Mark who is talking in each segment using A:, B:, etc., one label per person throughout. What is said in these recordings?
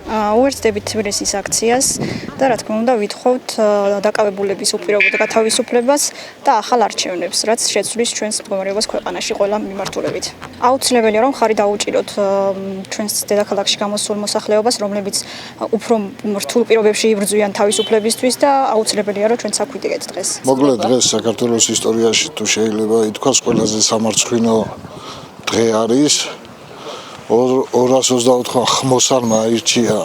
A: უერთდებით თბილისის აქციას და რა თქმა უნდა ვითხოვთ დაკავებულების უპირობოდ გათავისუფლებას და ახალ არჩევნებს, რაც შეცვლის ჩვენს მდგომარეობას ქვეყანაში ყველა მიმართულებით. აუცილებელია რომ ხარი დაუჭიროთ ჩვენს დედაქალაქში გამოსულ მოსახლეობას, რომლებიც უფრო რთულ პირობებში იბრძვიან თავისუფლებისთვის და აუცილებელია რომ ჩვენ საქვიდიგეთ დღეს.
B: მოკლედ დღეს საქართველოს ისტორიაში თუ შეიძლება ითქვას ყველაზე სამარცხვინო დღე არის. 224 ხმოსანმა აირჩია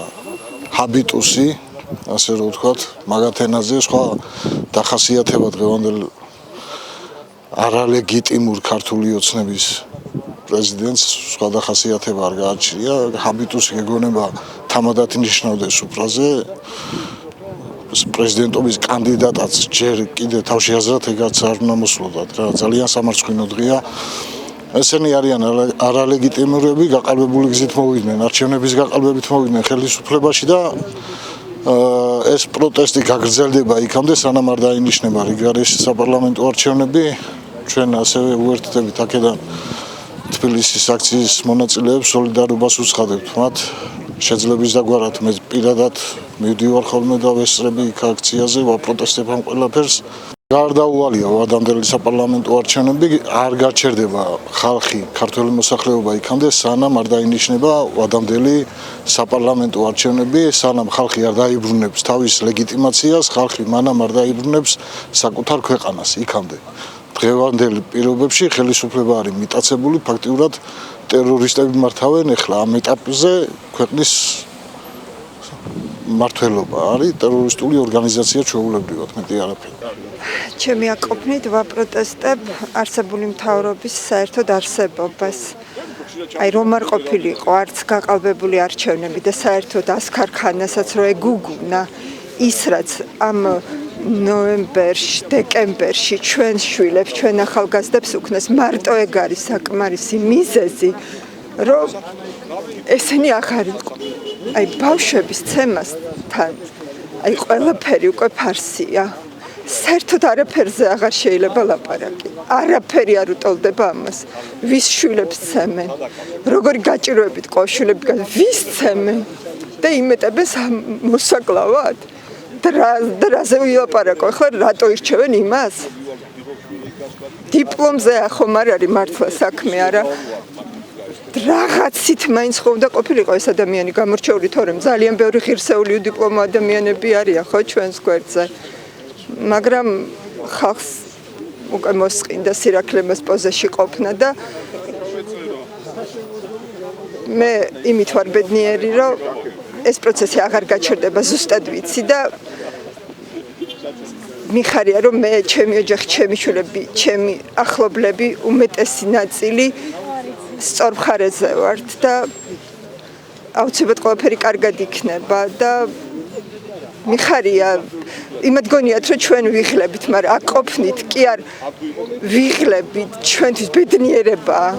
B: ჰაბიტუსი, ასე რომ ვთქვათ, მაგათ ენაზე სხვა დახასიათება დღევანდელ არალეგიტიმურ ქართული ოცნების პრეზიდენტს სხვა დახასიათება არ გააჩნია. ჰაბიტუსი გეგონება თამადად ნიშნავდეს სუფრაზე. პრეზიდენტობის კანდიდატაც ჯერ კიდე თავში აზრად ეგაც არ უნდა მოსვლოდათ რა, ძალიან სამარცხვინო დღეა. ესენი არიან არალეგიტიმურები, გაყალბებული გზით მოვიდნენ, არჩევნების გაყალბებით მოვიდნენ ხელისუფლებაში და ეს პროტესტი გაგრძელდება იქამდე, სანამ არ დაინიშნება რიგარეს საპარლამენტო არჩევნები. ჩვენ ასევე უერთდებით აქედან თბილისის აქციის მონაწილეებს, სოლიდარობას უცხადებთ მათ. შეძლების დაგვარად მე პირადად მივდივარ ხოლმე და ვესწრები იქ აქციაზე, ვაპროტესტებ ამ ყველაფერს. გარდაუვალია ვადამდელი საპარლამენტო არჩევნები, არ გაჩერდება ხალხი, ქართველი მოსახლეობა იქამდე, სანამ არ დაინიშნება ვადამდელი საპარლამენტო არჩევნები, სანამ ხალხი არ დაიბრუნებს თავის ლეგიტიმაციას, ხალხი მანამ არ დაიბრუნებს საკუთარ ქვეყანას იქამდე. დღევანდელ პირობებში ხელისუფლება არის მიტაცებული, ფაქტიურად ტერორისტები მართავენ ეხლა ამ ეტაპზე ქვეყნის მმართველობა არის ტერორისტული ორგანიზაცია ჩვეულებრივად, მეტი არაფერი.
C: ჩემი აკოფნით ვაპროტესტებ არსებული მთავრობის საერთოდ არსებობას. აი რომ არ ყოფილიყო არც გაყალბებული არჩევნები და საერთოდ ასქარ ხანასაც რო ეგუგუნა ის რაც ამ ნოემბერში, დეკემბერში ჩვენ შვილებს, ჩვენ ახალგაზრდებს უქნეს, მარტო ეგ არის საკმარისი მიზეზი, რომ ესენი აღარ იყო. აი ბავშვების ცემასთან, აი ყველაფერი უკვე ფარსია. საერთოდ არაფერზე აღარ შეიძლება ლაპარაკი. არაფერი არ უტოლდება ამას. ვის შვილებს ცემენ? როგორი გაჭირვებით ყოშვილები, ვის ცემენ? და იმეტებენ მოსაკლავად? დრაზე ვილაპარაკო, ხო რატო ირჩევენ იმას? დიპლომზე ახომ არ არის მართლა საქმე, არა? რაღაცით მაინც ხომ და ყოფილიყო ეს ადამიანი გამორჩეული, თორემ ძალიან ბევრი ღირსეული დიპლომო ადამიანები არიან ხო ჩვენს გვერდზე. მაგრამ ხალხს უკვე მოსყინდა სირაქლემას პოზაში ყოფნა და მე იმით ვარ ბედნიერი, რომ ეს პროცესი აღარ გაჩერდება, ზუსტად ვიცი და მიხარია რომ მე, ჩემი ოჯახი, ჩემი შვილები, ჩემი ახლობლები უმეტესი ნაწილი სწორ მხარეზე ვართ და აუცილებლად ყველაფერი კარგად იქნება და მიხარია იმად გონიათ რომ ჩვენ ვიღლებით, მაგრამ აქ ყოფნით კი არ ვიღლებით, ჩვენთვის ბედნიერებაა.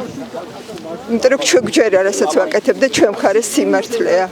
C: იმიტომ რომ ჩვენ გვჯერა რასაც ვაკეთებ და ჩვენ მხარეს სიმართლეა.